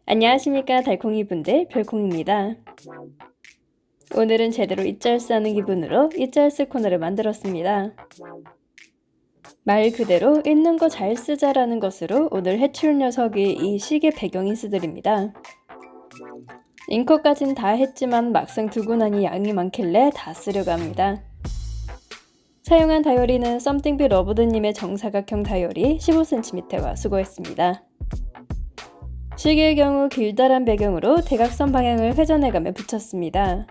안녕하십니까 달콩이분들, 별콩입니다. 오늘은 제대로 이짤스 하는 기분으로 이짤스 코너를 만들었습니다. 말 그대로 있는 거 잘 쓰자라는 것으로 오늘 해출 녀석이 이 시계 배경 인스들입니다. 잉커까진 다 했지만 막상 두고 나니 양이 많길래 다 쓰려고 합니다. 사용한 다이어리는 Something Be Loved님의 정사각형 다이어리 15cm와 수고했습니다. 시계의 경우 길다란 배경으로 대각선 방향을 회전해가며 붙였습니다.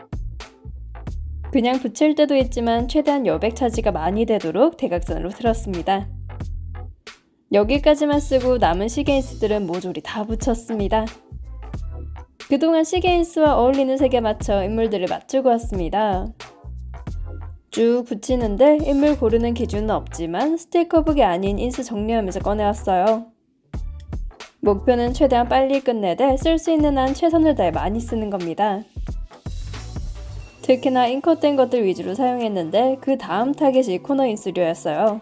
그냥 붙일 때도 있지만 최대한 여백 차지가 많이 되도록 대각선으로 틀었습니다. 여기까지만 쓰고 남은 시계인스들은 모조리 다 붙였습니다. 그동안 시계인스와 어울리는 색에 맞춰 인물들을 맞추고 왔습니다. 쭉 붙이는데 인물 고르는 기준은 없지만 스티커북이 아닌 인스 정리하면서 꺼내왔어요. 목표는 최대한 빨리 끝내되 쓸 수 있는 한 최선을 다해 많이 쓰는 겁니다. 특히나 잉커된 것들 위주로 사용했는데 그 다음 타겟이 코너 인수료였어요.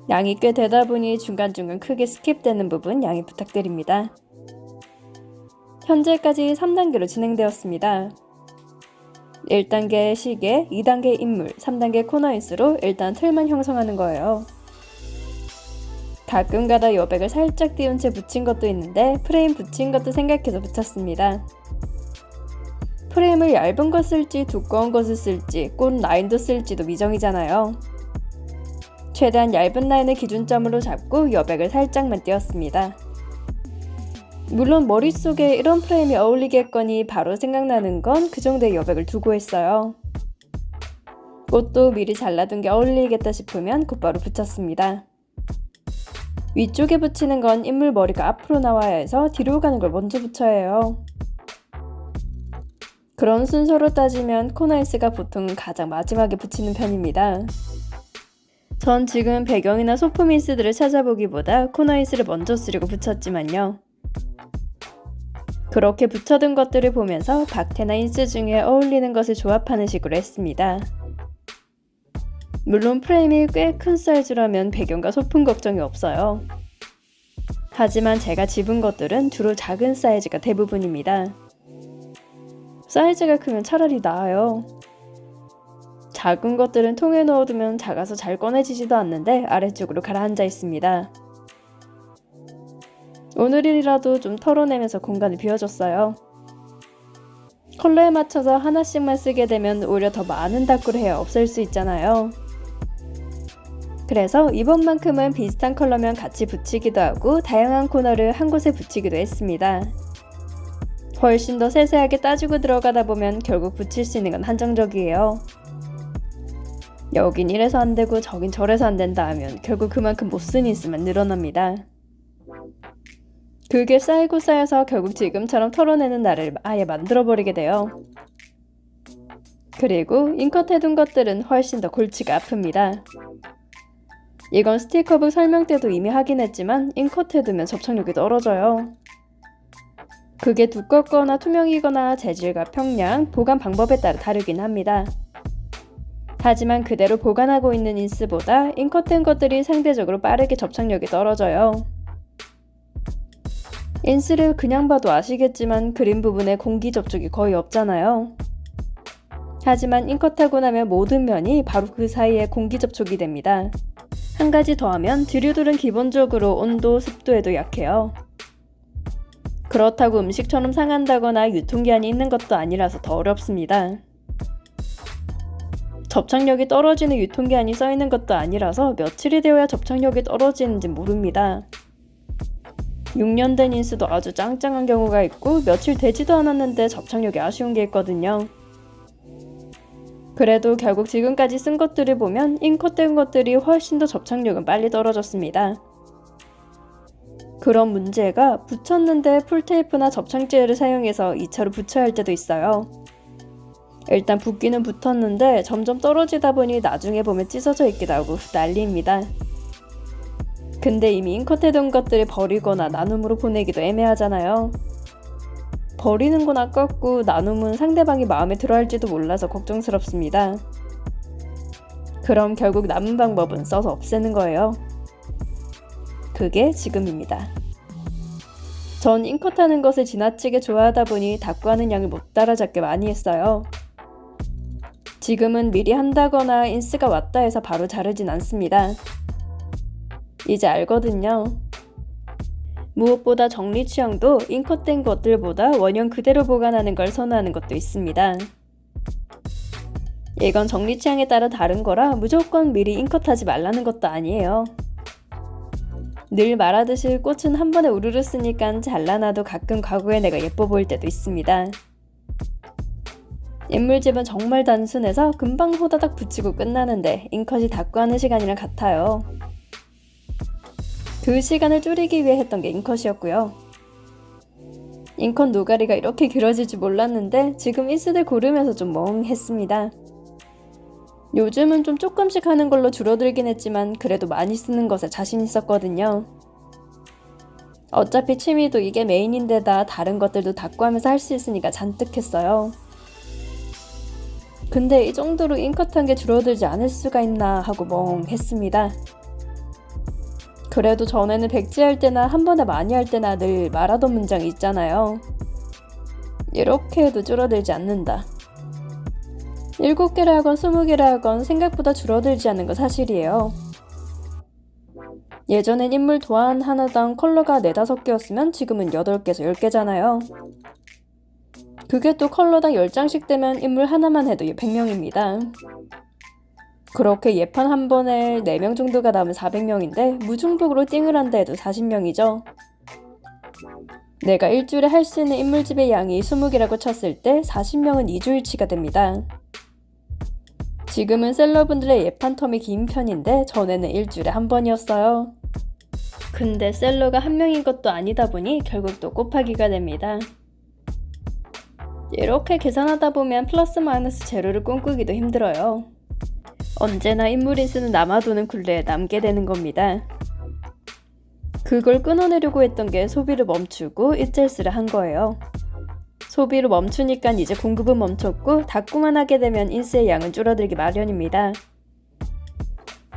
양이 꽤 되다 보니 중간중간 크게 스킵되는 부분 양해 부탁드립니다. 현재까지 3단계로 진행되었습니다. 1단계 시계, 2단계 인물, 3단계 코너 인수로 일단 틀만 형성하는 거예요. 가끔가다 여백을 살짝 띄운 채 붙인 것도 있는데 프레임 붙인 것도 생각해서 붙였습니다. 프레임을 얇은 거 쓸지 두꺼운 것을 쓸지 꽃 라인도 쓸지도 미정이잖아요. 최대한 얇은 라인을 기준점으로 잡고 여백을 살짝만 띄웠습니다. 물론 머릿속에 이런 프레임이 어울리겠거니 바로 생각나는 건 그 정도의 여백을 두고 했어요. 꽃도 미리 잘라둔 게 어울리겠다 싶으면 곧바로 붙였습니다. 위쪽에 붙이는 건 인물 머리가 앞으로 나와야 해서 뒤로 가는 걸 먼저 붙여야 해요. 그런 순서로 따지면 코너인스가 보통 가장 마지막에 붙이는 편입니다. 전 지금 배경이나 소품 인스들을 찾아보기보다 코너인스를 먼저 쓰려고 붙였지만요. 그렇게 붙여둔 것들을 보면서 박테나 인스 중에 어울리는 것을 조합하는 식으로 했습니다. 물론 프레임이 꽤 큰 사이즈라면 배경과 소품 걱정이 없어요. 하지만 제가 집은 것들은 주로 작은 사이즈가 대부분입니다. 사이즈가 크면 차라리 나아요. 작은 것들은 통에 넣어두면 작아서 잘 꺼내지지도 않는데 아래쪽으로 가라앉아 있습니다. 오늘이라도 좀 털어내면서 공간을 비워줬어요. 컬러에 맞춰서 하나씩만 쓰게 되면 오히려 더 많은 다꾸를 해야 없앨 수 있잖아요. 그래서 이번만큼은 비슷한 컬러면 같이 붙이기도 하고 다양한 코너를 한 곳에 붙이기도 했습니다. 훨씬 더 세세하게 따지고 들어가다 보면 결국 붙일 수 있는 건 한정적이에요. 여긴 이래서 안 되고 저긴 저래서 안 된다 하면 결국 그만큼 못 쓴 인스만 늘어납니다. 그게 쌓이고 쌓여서 결국 지금처럼 털어내는 날을 아예 만들어버리게 돼요. 그리고 인컷 해둔 것들은 훨씬 더 골치가 아픕니다. 이건 스티커북 설명 때도 이미 하긴 했지만 인컷 해두면 접착력이 떨어져요. 그게 두껍거나 투명이거나 재질과 평량, 보관 방법에 따라 다르긴 합니다. 하지만 그대로 보관하고 있는 인스보다 인컷된 것들이 상대적으로 빠르게 접착력이 떨어져요. 인스를 그냥 봐도 아시겠지만 그림 부분에 공기 접촉이 거의 없잖아요. 하지만 인컷하고 나면 모든 면이 바로 그 사이에 공기 접촉이 됩니다. 한 가지 더 하면 드류들은 기본적으로 온도, 습도에도 약해요. 그렇다고 음식처럼 상한다거나 유통기한이 있는 것도 아니라서 더 어렵습니다. 접착력이 떨어지는 유통기한이 써있는 것도 아니라서 며칠이 되어야 접착력이 떨어지는지 모릅니다. 6년 된 인스도 아주 짱짱한 경우가 있고 며칠 되지도 않았는데 접착력이 아쉬운 게 있거든요. 그래도 결국 지금까지 쓴 것들을 보면 인컷된 것들이 훨씬 더 접착력은 빨리 떨어졌습니다. 그런 문제가 붙였는데 풀테이프나 접착제를 사용해서 2차로 붙여야 할 때도 있어요. 일단 붙기는 붙었는데 점점 떨어지다 보니 나중에 보면 찢어져 있기도 하고 난리입니다. 근데 이미 인컷해둔 것들을 버리거나 나눔으로 보내기도 애매하잖아요. 버리는 건 아깝고 나눔은 상대방이 마음에 들어할지도 몰라서 걱정스럽습니다. 그럼 결국 남은 방법은 써서 없애는 거예요. 그게 지금입니다. 전 잉컷하는 것을 지나치게 좋아하다 보니 닦고하는 양을 못 따라잡게 많이 했어요. 지금은 미리 한다거나 인스가 왔다 해서 바로 자르진 않습니다. 이제 알거든요. 무엇보다 정리 취향도 잉컷된 것들보다 원형 그대로 보관하는 걸 선호하는 것도 있습니다. 이건 정리 취향에 따라 다른 거라 무조건 미리 잉컷하지 말라는 것도 아니에요. 늘 말하듯이 꽃은 한 번에 우르르 쓰니까 잘라놔도 가끔 과거에 내가 예뻐 보일 때도 있습니다. 인물집은 정말 단순해서 금방 호다닥 붙이고 끝나는데 잉컷이 닦고하는 시간이랑 같아요. 그 시간을 줄이기 위해 했던 게 잉컷이었고요. 잉컷 노가리가 이렇게 길어질 줄 몰랐는데 지금 인스들 고르면서 좀 멍했습니다. 요즘은 좀 조금씩 하는 걸로 줄어들긴 했지만 그래도 많이 쓰는 것에 자신 있었거든요. 어차피 취미도 이게 메인인데다 다른 것들도 닦고하면서 할 수 있으니까 잔뜩 했어요. 근데 이 정도로 잉컷한 게 줄어들지 않을 수가 있나 하고 멍했습니다. 그래도 전에는 백지할 때나 한 번에 많이 할 때나 늘 말하던 문장이 있잖아요. 이렇게 해도 줄어들지 않는다. 7개를 하건 20개를 하건 생각보다 줄어들지 않는 거 사실이에요. 예전엔 인물 도안 하나당 컬러가 4-5개였으면 지금은 8개에서 10개잖아요. 그게 또 컬러당 10장씩 되면 인물 하나만 해도 100명입니다. 그렇게 예판 한 번에 4명 정도가 나오면 400명인데 무중복으로 띵을 한다 해도 40명이죠. 내가 일주일에 할 수 있는 인물집의 양이 20개라고 쳤을 때 40명은 2주일치가 됩니다. 지금은 셀러분들의 예판 텀이 긴 편인데 전에는 일주일에 한 번이었어요. 근데 셀러가 한 명인 것도 아니다 보니 결국 또 곱하기가 됩니다. 이렇게 계산하다 보면 플러스 마이너스 제로를 꿈꾸기도 힘들어요. 언제나 인물인수는 남아도는 굴레에 남게 되는 겁니다. 그걸 끊어내려고 했던 게 소비를 멈추고 일절스를 한 거예요. 소비를 멈추니까 이제 공급은 멈췄고 닦고만 하게 되면 인스의 양은 줄어들기 마련입니다.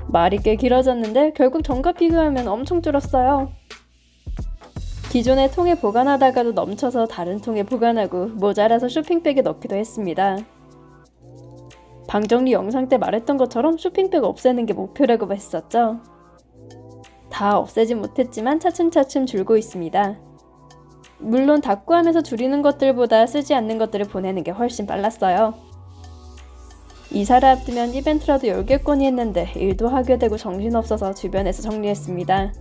말이 꽤 길어졌는데 결국 전과 비교하면 엄청 줄었어요. 기존의 통에 보관하다가도 넘쳐서 다른 통에 보관하고 모자라서 쇼핑백에 넣기도 했습니다. 방정리 영상 때 말했던 것처럼 쇼핑백 없애는 게 목표라고 했었죠. 다 없애진 못했지만 차츰차츰 줄고 있습니다. 물론 닦고하면서 줄이는 것들보다 쓰지 않는 것들을 보내는 게 훨씬 빨랐어요. 이사를 앞두면 이벤트라도 10개권이 했는데 일도 하게 되고 정신없어서 주변에서 정리했습니다.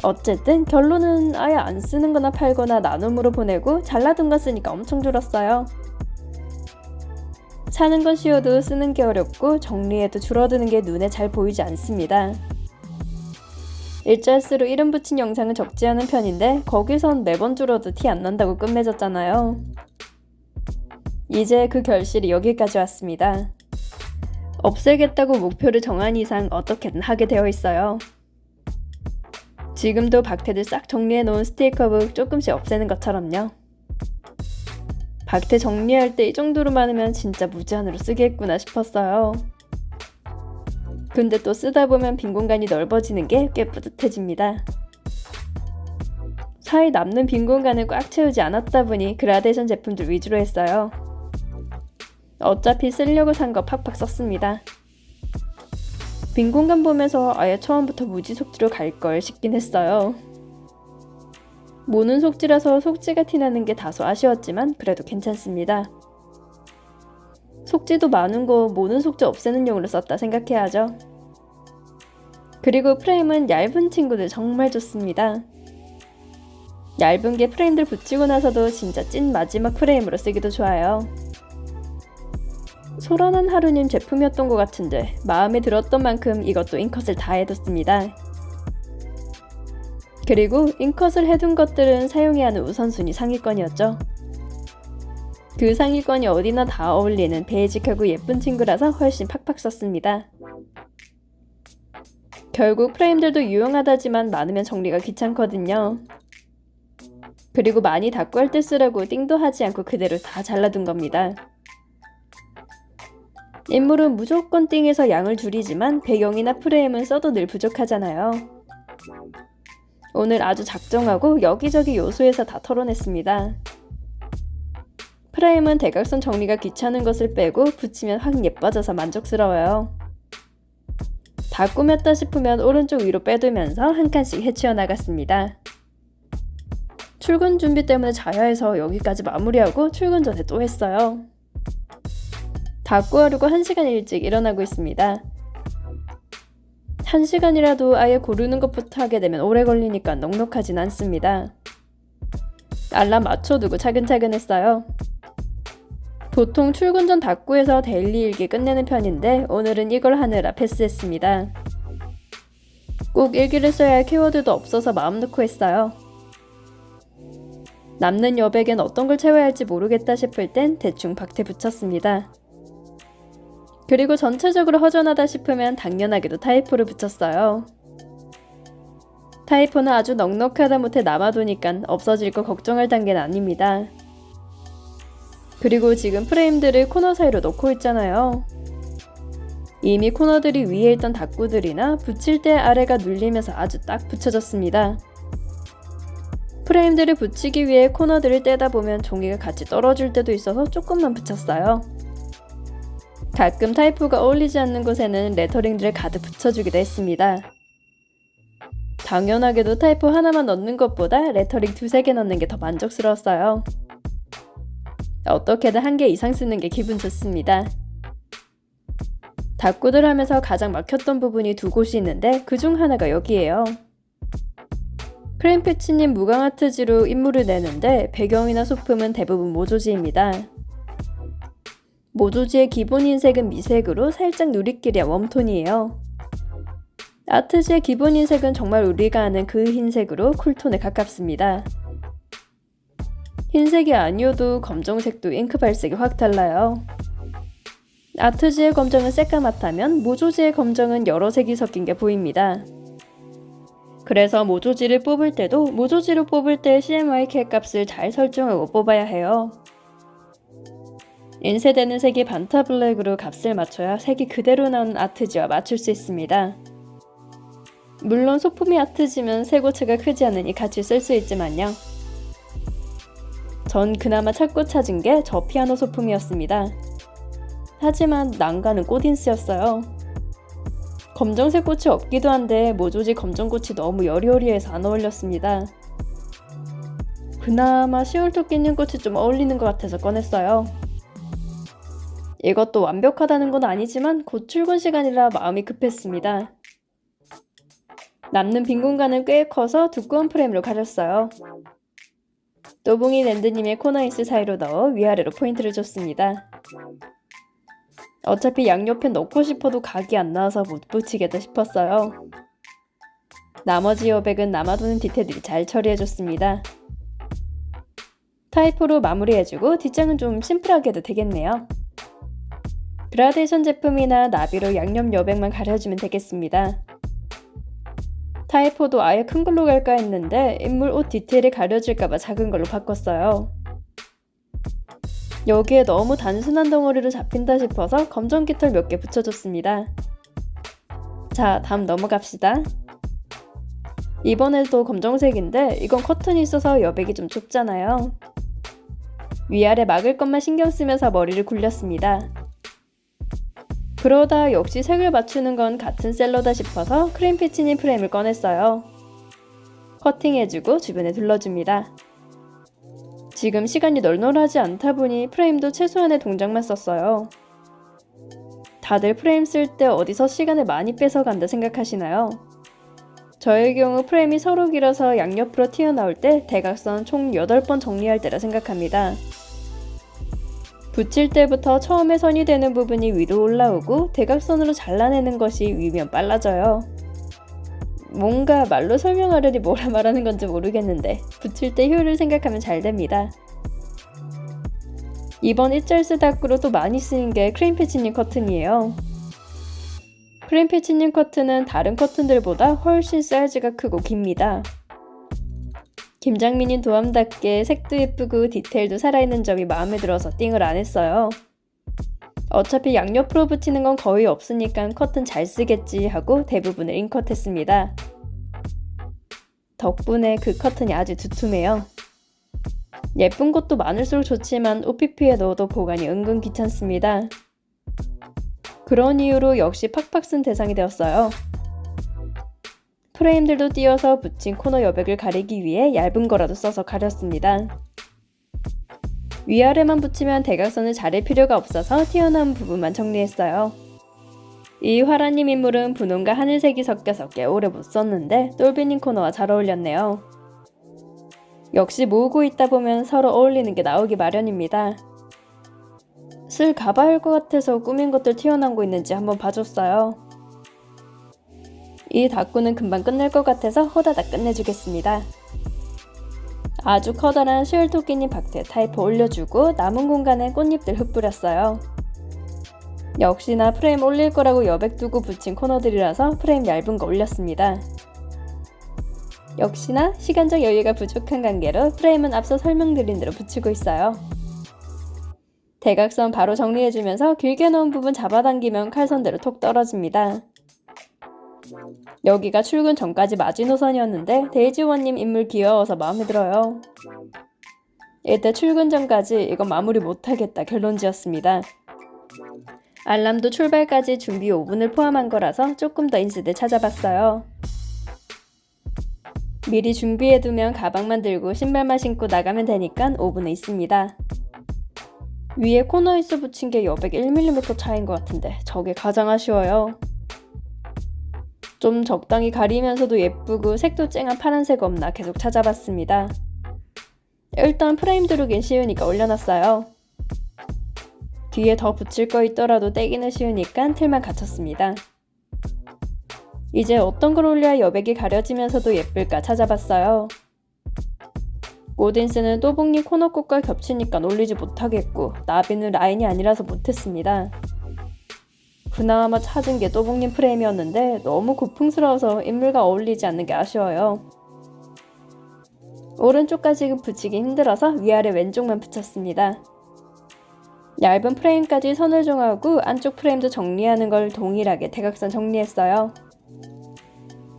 어쨌든 결론은 아예 안 쓰는 거나 팔거나 나눔으로 보내고 잘라둔 거 쓰니까 엄청 줄었어요. 사는 건 쉬워도 쓰는 게 어렵고 정리해도 줄어드는 게 눈에 잘 보이지 않습니다. 일절수로 이름 붙인 영상은 적지 않은 편인데 거기선 매번 줄어도 티 안 난다고 끝맺었잖아요. 이제 그 결실이 여기까지 왔습니다. 없애겠다고 목표를 정한 이상 어떻게든 하게 되어 있어요. 지금도 박태들 싹 정리해놓은 스티커북 조금씩 없애는 것처럼요. 박태 정리할 때 이 정도로 많으면 진짜 무제한으로 쓰겠구나 싶었어요. 근데 또 쓰다 보면 빈 공간이 넓어지는 게 꽤 뿌듯해집니다. 사이 남는 빈 공간을 꽉 채우지 않았다 보니 그라데이션 제품들 위주로 했어요. 어차피 쓰려고 산 거 팍팍 썼습니다. 빈 공간 보면서 아예 처음부터 무지 속지로 갈 걸 싶긴 했어요. 모는 속지라서 속지가 티나는 게 다소 아쉬웠지만 그래도 괜찮습니다. 속지도 많은 거 모는 속지 없애는 용으로 썼다 생각해야죠. 그리고 프레임은 얇은 친구들 정말 좋습니다. 얇은 게 프레임들 붙이고 나서도 진짜 찐 마지막 프레임으로 쓰기도 좋아요. 소란한 하루님 제품이었던 것 같은데 마음에 들었던 만큼 이것도 잉컷을 다 해뒀습니다. 그리고 잉컷을 해둔 것들은 사용해야 하는 우선순위 상위권이었죠. 그 상위권이 어디나 다 어울리는 베이직하고 예쁜 친구라서 훨씬 팍팍 썼습니다. 결국 프레임들도 유용하다지만 많으면 정리가 귀찮거든요. 그리고 많이 닦고 할 때 쓰라고 띵도 하지 않고 그대로 다 잘라둔 겁니다. 인물은 무조건 띵해서 양을 줄이지만 배경이나 프레임은 써도 늘 부족하잖아요. 오늘 아주 작정하고 여기저기 요소에서 다 털어냈습니다. 프레임은 대각선 정리가 귀찮은 것을 빼고 붙이면 확 예뻐져서 만족스러워요. 다 꾸몄다 싶으면 오른쪽 위로 빼두면서 한 칸씩 해치워 나갔습니다. 출근 준비 때문에 자야 해서 여기까지 마무리하고 출근 전에 또 했어요. 다 꾸하려고 1시간 일찍 일어나고 있습니다. 1시간이라도 아예 고르는 것부터 하게 되면 오래 걸리니까 넉넉하진 않습니다. 알람 맞춰두고 차근차근 했어요. 보통 출근 전 닭구에서 데일리 일기 끝내는 편인데 오늘은 이걸 하느라 패스했습니다. 꼭 일기를 써야 할 키워드도 없어서 마음 놓고 했어요. 남는 여백엔 어떤 걸 채워야 할지 모르겠다 싶을 땐 대충 박태 붙였습니다. 그리고 전체적으로 허전하다 싶으면 당연하게도 타이포를 붙였어요. 타이포는 아주 넉넉하다 못해 남아도니까 없어질 거 걱정할 단계는 아닙니다. 그리고 지금 프레임들을 코너 사이로 넣고 있잖아요. 이미 코너들이 위에 있던 닭구들이나 붙일 때 아래가 눌리면서 아주 딱 붙여졌습니다. 프레임들을 붙이기 위해 코너들을 떼다 보면 종이가 같이 떨어질 때도 있어서 조금만 붙였어요. 가끔 타이포가 어울리지 않는 곳에는 레터링들을 가득 붙여주기도 했습니다. 당연하게도 타이포 하나만 넣는 것보다 레터링 2-3개 넣는 게 더 만족스러웠어요. 어떻게든 1개 이상 쓰는 게 기분 좋습니다. 닭구들 하면서 가장 막혔던 부분이 2곳이 있는데 그중 하나가 여기예요. 프레임패치님 무광아트지로 인물을 내는데 배경이나 소품은 대부분 모조지입니다. 모조지의 기본 흰색은 미색으로 살짝 누리끼리한 웜톤이에요. 아트지의 기본 흰색은 정말 우리가 아는 그 흰색으로 쿨톤에 가깝습니다. 흰색이 아니어도 검정색도 잉크 발색이 확 달라요. 아트지의 검정은 새까맣다면 모조지의 검정은 여러 색이 섞인 게 보입니다. 그래서 모조지를 뽑을 때도 모조지로 뽑을 때 CMYK 값을 잘 설정하고 뽑아야 해요. 인쇄되는 색이 반타 블랙으로 값을 맞춰야 색이 그대로 나오는 아트지와 맞출 수 있습니다. 물론 소품이 아트지면 색오차가 크지 않으니 같이 쓸 수 있지만요. 전 그나마 찾고 찾은 게 저 피아노 소품이었습니다. 하지만 난가는 꽃인스였어요. 검정색 꽃이 없기도 한데 모조지 검정꽃이 너무 여리여리해서 안 어울렸습니다. 그나마 시울토끼 있는 꽃이 좀 어울리는 것 같아서 꺼냈어요. 이것도 완벽하다는 건 아니지만 곧 출근 시간이라 마음이 급했습니다. 남는 빈 공간은 꽤 커서 두꺼운 프레임으로 가렸어요. 또봉이 랜드님의 코너인스 사이로 넣어 위아래로 포인트를 줬습니다. 어차피 양옆에 넣고 싶어도 각이 안 나와서 못 붙이겠다 싶었어요. 나머지 여백은 남아도는 디테일들이 잘 처리해줬습니다. 타이포로 마무리해주고 뒷장은 좀 심플하게 해도 되겠네요. 그라데이션 제품이나 나비로 양옆 여백만 가려주면 되겠습니다. 타이포도 아예 큰 걸로 갈까 했는데 인물 옷 디테일을 가려줄까봐 작은 걸로 바꿨어요. 여기에 너무 단순한 덩어리로 잡힌다 싶어서 검정 깃털 몇 개 붙여줬습니다. 자, 다음 넘어갑시다. 이번에도 검정색인데 이건 커튼이 있어서 여백이 좀 좁잖아요. 위아래 막을 것만 신경 쓰면서 머리를 굴렸습니다. 그러다 역시 색을 맞추는 건 같은 셀러다 싶어서 크림피치님 프레임을 꺼냈어요. 커팅해주고 주변에 둘러줍니다. 지금 시간이 널널하지 않다 보니 프레임도 최소한의 동작만 썼어요. 다들 프레임 쓸 때 어디서 시간을 많이 뺏어간다 생각하시나요? 저의 경우 프레임이 서로 길어서 양옆으로 튀어나올 때 대각선 총 8번 정리할 때라 생각합니다. 붙일 때부터 처음에 선이 되는 부분이 위로 올라오고 대각선으로 잘라내는 것이 위면 빨라져요. 뭔가 말로 설명하려니 뭐라 말하는 건지 모르겠는데 붙일 때 효율을 생각하면 잘 됩니다. 이번 일절스 닭구로 또 많이 쓰인 게 크림패치님 커튼이에요. 크림패치님 커튼은 다른 커튼들보다 훨씬 사이즈가 크고 깁니다. 김장민님 도함답게 색도 예쁘고 디테일도 살아있는 점이 마음에 들어서 띵을 안 했어요. 어차피 양옆으로 붙이는 건 거의 없으니까 커튼 잘 쓰겠지 하고 대부분을 인컷했습니다. 덕분에 그 커튼이 아주 두툼해요. 예쁜 것도 많을수록 좋지만 OPP에 넣어도 보관이 은근 귀찮습니다. 그런 이유로 역시 팍팍 쓴 대상이 되었어요. 프레임들도 띄어서 붙인 코너 여백을 가리기 위해 얇은 거라도 써서 가렸습니다. 위아래만 붙이면 대각선을 자를 필요가 없어서 튀어나온 부분만 정리했어요. 이 화라님 인물은 분홍과 하늘색이 섞여서 꽤 오래 못 썼는데 똘비님 코너와 잘 어울렸네요. 역시 모으고 있다 보면 서로 어울리는 게 나오기 마련입니다. 슬 가봐야 할 것 같아서 꾸민 것들 튀어나온 거 있는지 한번 봐줬어요. 이 다꾸는 금방 끝날 것 같아서 호다닥 끝내주겠습니다. 아주 커다란 쉘토끼님 박트에 타이프 올려주고 남은 공간에 꽃잎들 흩뿌렸어요. 역시나 프레임 올릴 거라고 여백 두고 붙인 코너들이라서 프레임 얇은 거 올렸습니다. 역시나 시간적 여유가 부족한 관계로 프레임은 앞서 설명드린 대로 붙이고 있어요. 대각선 바로 정리해주면서 길게 넣은 부분 잡아당기면 칼선대로 톡 떨어집니다. 여기가 출근 전까지 마지노선이었는데 데이지원님 인물 귀여워서 마음에 들어요. 이때 출근 전까지 이건 마무리 못하겠다 결론지었습니다. 알람도 출발까지 준비 5분을 포함한 거라서 조금 더 인쇄들 찾아봤어요. 미리 준비해두면 가방만 들고 신발만 신고 나가면 되니까 5분에 있습니다. 위에 코너이스 붙인 게 여백 1mm 차이인 것 같은데 저게 가장 아쉬워요. 좀 적당히 가리면서도 예쁘고 색도 쨍한 파란색 없나 계속 찾아봤습니다. 일단 프레임 두르긴 쉬우니까 올려놨어요. 뒤에 더 붙일 거 있더라도 떼기는 쉬우니까 틀만 갖췄습니다. 이제 어떤 걸 올려야 여백이 가려지면서도 예쁠까 찾아봤어요. 고딘스는 또봉잎 코너꽃과 겹치니까 올리지 못하겠고 나비는 라인이 아니라서 못했습니다. 그나마 찾은 게 또봉잎 프레임이었는데 너무 고풍스러워서 인물과 어울리지 않는 게 아쉬워요. 오른쪽까지 붙이기 힘들어서 위아래 왼쪽만 붙였습니다. 얇은 프레임까지 선을 정하고 안쪽 프레임도 정리하는 걸 동일하게 대각선 정리했어요.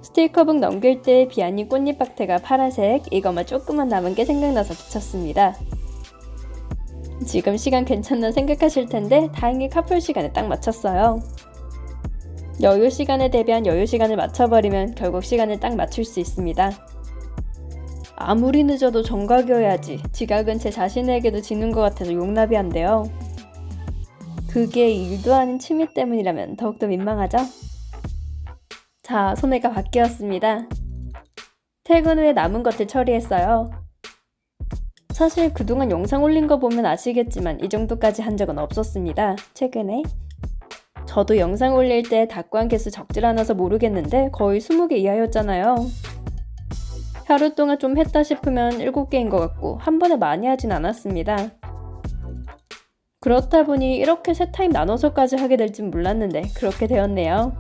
스티커북 넘길 때 비아님 꽃잎 박테가 파란색, 이것만 조금만 남은 게 생각나서 붙였습니다. 지금 시간 괜찮나 생각하실 텐데 다행히 카풀 시간에 딱 맞췄어요. 여유 시간에 대비한 여유 시간을 맞춰버리면 결국 시간을 딱 맞출 수 있습니다. 아무리 늦어도 정각이어야지 지각은 제 자신에게도 지는 것 같아서 용납이 안 돼요. 그게 일도 아닌 취미 때문이라면 더욱더 민망하죠? 자, 소매가 바뀌었습니다. 퇴근 후에 남은 것들 처리했어요. 사실 그동안 영상 올린 거 보면 아시겠지만 이 정도까지 한 적은 없었습니다. 최근에. 저도 영상 올릴 때 닭관 개수 적질 않아서 모르겠는데 거의 20개 이하였잖아요. 하루 동안 좀 했다 싶으면 7개인 것 같고 한 번에 많이 하진 않았습니다. 그렇다 보니 이렇게 세 타임 나눠서까지 하게 될 줄 몰랐는데 그렇게 되었네요.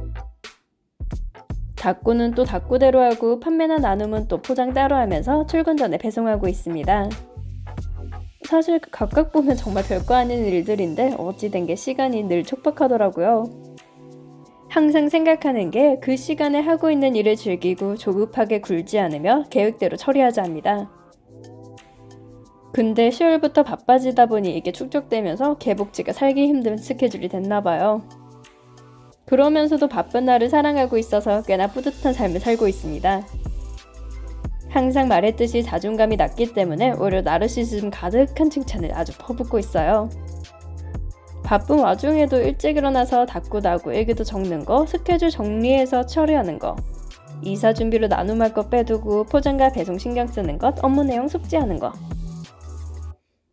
닭구는 또 닭구대로 하고 판매나 나눔은 또 포장 따로 하면서 출근 전에 배송하고 있습니다. 사실 각각 보면 정말 별거 아닌 일들인데 어찌 된 게 시간이 늘 촉박하더라고요. 항상 생각하는 게 그 시간에 하고 있는 일을 즐기고 조급하게 굴지 않으며 계획대로 처리하자 합니다. 근데 10월부터 바빠지다 보니 이게 축적되면서 개복지가 살기 힘든 스케줄이 됐나봐요. 그러면서도 바쁜 나를 사랑하고 있어서 꽤나 뿌듯한 삶을 살고 있습니다. 항상 말했듯이 자존감이 낮기 때문에 오히려 나르시즘 가득한 칭찬을 아주 퍼붓고 있어요. 바쁜 와중에도 일찍 일어나서 닦고 나고 일기도 적는 거, 스케줄 정리해서 처리하는 거, 이사 준비로 나눔할 거 빼두고 포장과 배송 신경 쓰는 것, 업무 내용 숙지하는 거.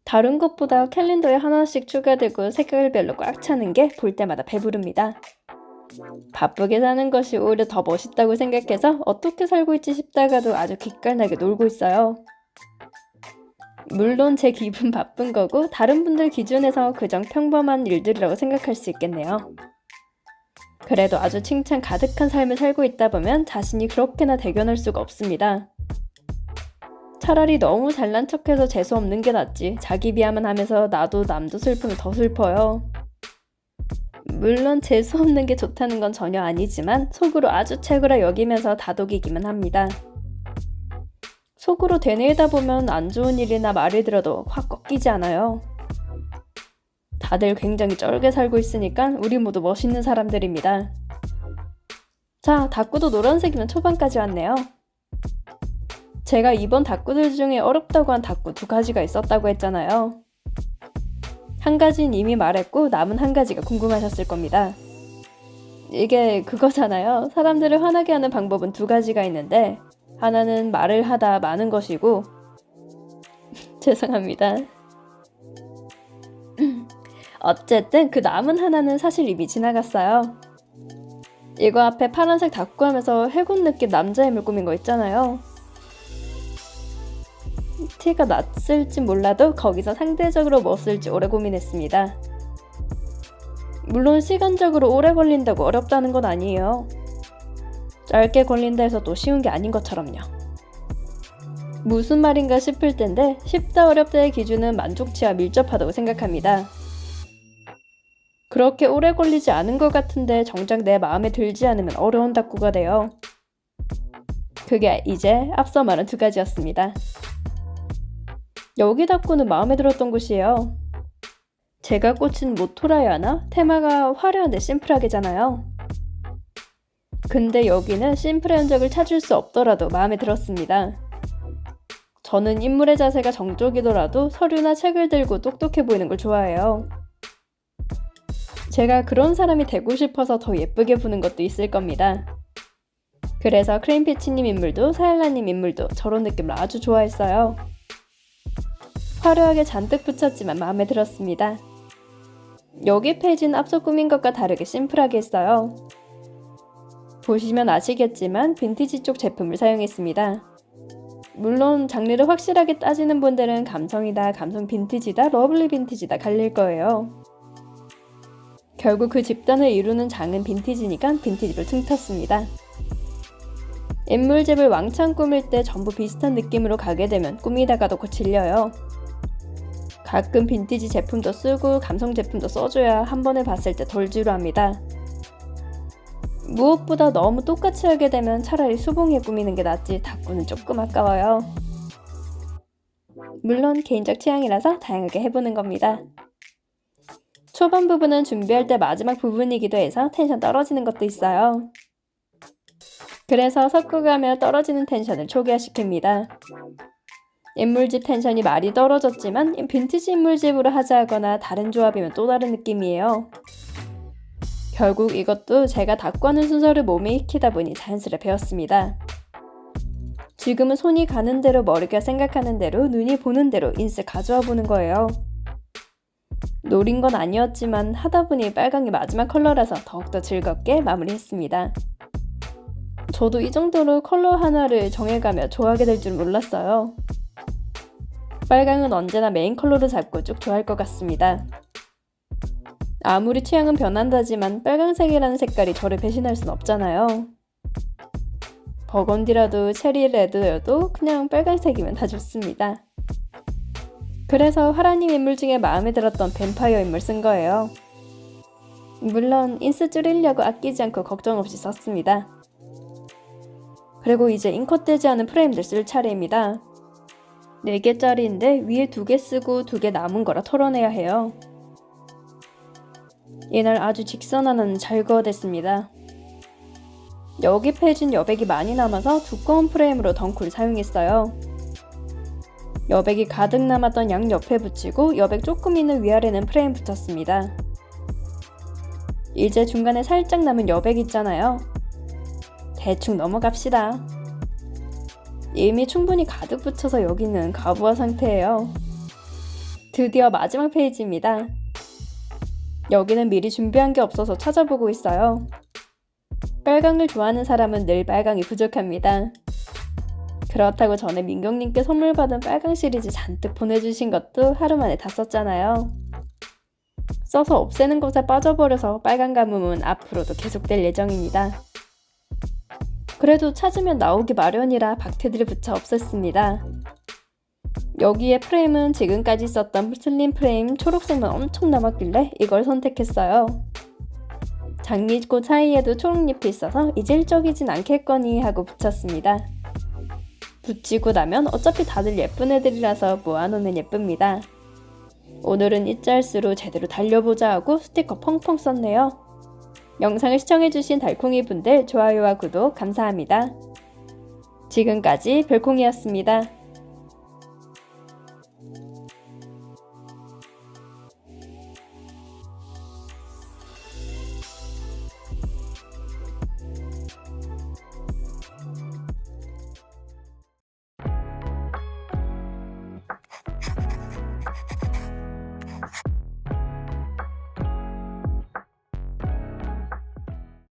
다른 것보다 캘린더에 하나씩 추가되고 색깔별로 꽉 차는 게 볼 때마다 배부릅니다. 바쁘게 사는 것이 오히려 더 멋있다고 생각해서 어떻게 살고 있지 싶다가도 아주 기깔나게 놀고 있어요. 물론 제 기분 바쁜 거고 다른 분들 기준에서 그저 평범한 일들이라고 생각할 수 있겠네요. 그래도 아주 칭찬 가득한 삶을 살고 있다 보면 자신이 그렇게나 대견할 수가 없습니다. 차라리 너무 잘난 척해서 재수 없는 게 낫지 자기 비하만 하면서 나도 남도 슬프면 더 슬퍼요. 물론 재수없는 게 좋다는 건 전혀 아니지만 속으로 아주 최고라 여기면서 다독이기만 합니다. 속으로 되뇌이다 보면 안 좋은 일이나 말을 들어도 확 꺾이지 않아요. 다들 굉장히 쩔게 살고 있으니까 우리 모두 멋있는 사람들입니다. 자, 닭구도 노란색이면 초반까지 왔네요. 제가 이번 닭구들 중에 어렵다고 한 닭구 2가지가 있었다고 했잖아요. 한 가지는 이미 말했고 남은 한 가지가 궁금하셨을 겁니다. 이게 그거잖아요. 사람들을 화나게 하는 방법은 2가지가 있는데 하나는 말을 하다 마는 것이고 죄송합니다. 어쨌든 그 남은 하나는 사실 이미 지나갔어요. 이거 앞에 파란색 닭구 하면서 해군 느낌 남자애물 꾸민 거 있잖아요. 티가 났을지 몰라도 거기서 상대적으로 뭐 쓸지 오래 고민했습니다. 물론 시간적으로 오래 걸린다고 어렵다는 건 아니에요. 짧게 걸린다 해서 또 쉬운 게 아닌 것처럼요. 무슨 말인가 싶을 텐데 쉽다 어렵다의 기준은 만족치와 밀접하다고 생각합니다. 그렇게 오래 걸리지 않은 것 같은데 정작 내 마음에 들지 않으면 어려운 닭구가 돼요. 그게 이제 앞서 말한 2가지였습니다. 여기 닭구는 마음에 들었던 곳이에요. 제가 꽂힌 모토라야 하나? 테마가 화려한데 심플하게잖아요. 근데 여기는 심플의 흔적을 찾을 수 없더라도 마음에 들었습니다. 저는 인물의 자세가 정적이더라도 서류나 책을 들고 똑똑해 보이는 걸 좋아해요. 제가 그런 사람이 되고 싶어서 더 예쁘게 보는 것도 있을 겁니다. 그래서 크림피치님 인물도 사일라님 인물도 저런 느낌을 아주 좋아했어요. 화려하게 잔뜩 붙였지만 마음에 들었습니다. 여기 페이지는 앞서 꾸민 것과 다르게 심플하게 했어요. 보시면 아시겠지만 빈티지 쪽 제품을 사용했습니다. 물론 장르를 확실하게 따지는 분들은 감성이다, 감성 빈티지다, 러블리 빈티지다 갈릴 거예요. 결국 그 집단을 이루는 장은 빈티지니까 빈티지로 퉁텄습니다. 인물집을 왕창 꾸밀 때 전부 비슷한 느낌으로 가게 되면 꾸미다가도 곧 질려요. 가끔 빈티지 제품도 쓰고 감성 제품도 써줘야 한 번에 봤을 때 덜 지루합니다. 무엇보다 너무 똑같이 하게 되면 차라리 수봉에 꾸미는 게 낫지 닭구는 조금 아까워요. 물론 개인적 취향이라서 다양하게 해보는 겁니다. 초반 부분은 준비할 때 마지막 부분이기도 해서 텐션 떨어지는 것도 있어요. 그래서 섞어가며 떨어지는 텐션을 초기화시킵니다. 인물집 텐션이 많이 떨어졌지만 빈티지 인물집으로 하자 하거나 다른 조합이면 또 다른 느낌이에요. 결국 이것도 제가 닭구 하는 순서를 몸에 익히다 보니 자연스레 배웠습니다. 지금은 손이 가는 대로 머리가 생각하는 대로 눈이 보는 대로 인스 가져와 보는 거예요. 노린 건 아니었지만 하다 보니 빨강이 마지막 컬러라서 더욱더 즐겁게 마무리했습니다. 저도 이 정도로 컬러 하나를 정해가며 좋아하게 될 줄 몰랐어요. 빨강은 언제나 메인 컬러로 잡고 쭉 좋아할 것 같습니다. 아무리 취향은 변한다지만 빨강색이라는 색깔이 저를 배신할 순 없잖아요. 버건디라도 체리 레드여도 그냥 빨강색이면 다 좋습니다. 그래서 하라님 인물 중에 마음에 들었던 뱀파이어 인물 쓴 거예요. 물론 인스 줄이려고 아끼지 않고 걱정 없이 썼습니다. 그리고 이제 인컷되지 않은 프레임들 쓸 차례입니다. 4개짜리인데 위에 2개 쓰고 2개 남은 거라 털어내야 해요. 이날 아주 직선 하나는 잘 그어댔습니다. 여기 페이지는 여백이 많이 남아서 두꺼운 프레임으로 덩쿨을 사용했어요. 여백이 가득 남았던 양 옆에 붙이고 여백 조금 있는 위아래는 프레임 붙였습니다. 이제 중간에 살짝 남은 여백 있잖아요. 대충 넘어갑시다. 이미 충분히 가득 붙여서 여기는 가부화 상태예요. 드디어 마지막 페이지입니다. 여기는 미리 준비한 게 없어서 찾아보고 있어요. 빨강을 좋아하는 사람은 늘 빨강이 부족합니다. 그렇다고 전에 민경님께 선물 받은 빨강 시리즈 잔뜩 보내주신 것도 하루 만에 다 썼잖아요. 써서 없애는 것에 빠져버려서 빨강 가뭄은 앞으로도 계속될 예정입니다. 그래도 찾으면 나오기 마련이라 박테들을 붙여 없앴습니다. 여기에 프레임은 지금까지 썼던 슬림 프레임 초록색만 엄청 남았길래 이걸 선택했어요. 장미꽃 사이에도 초록잎이 있어서 이질적이진 않겠거니 하고 붙였습니다. 붙이고 나면 어차피 다들 예쁜 애들이라서 모아놓으면 예쁩니다. 오늘은 이짤수로 제대로 달려보자 하고 스티커 펑펑 썼네요. 영상을 시청해주신 달콩이 분들 좋아요와 구독 감사합니다. 지금까지 별콩이었습니다.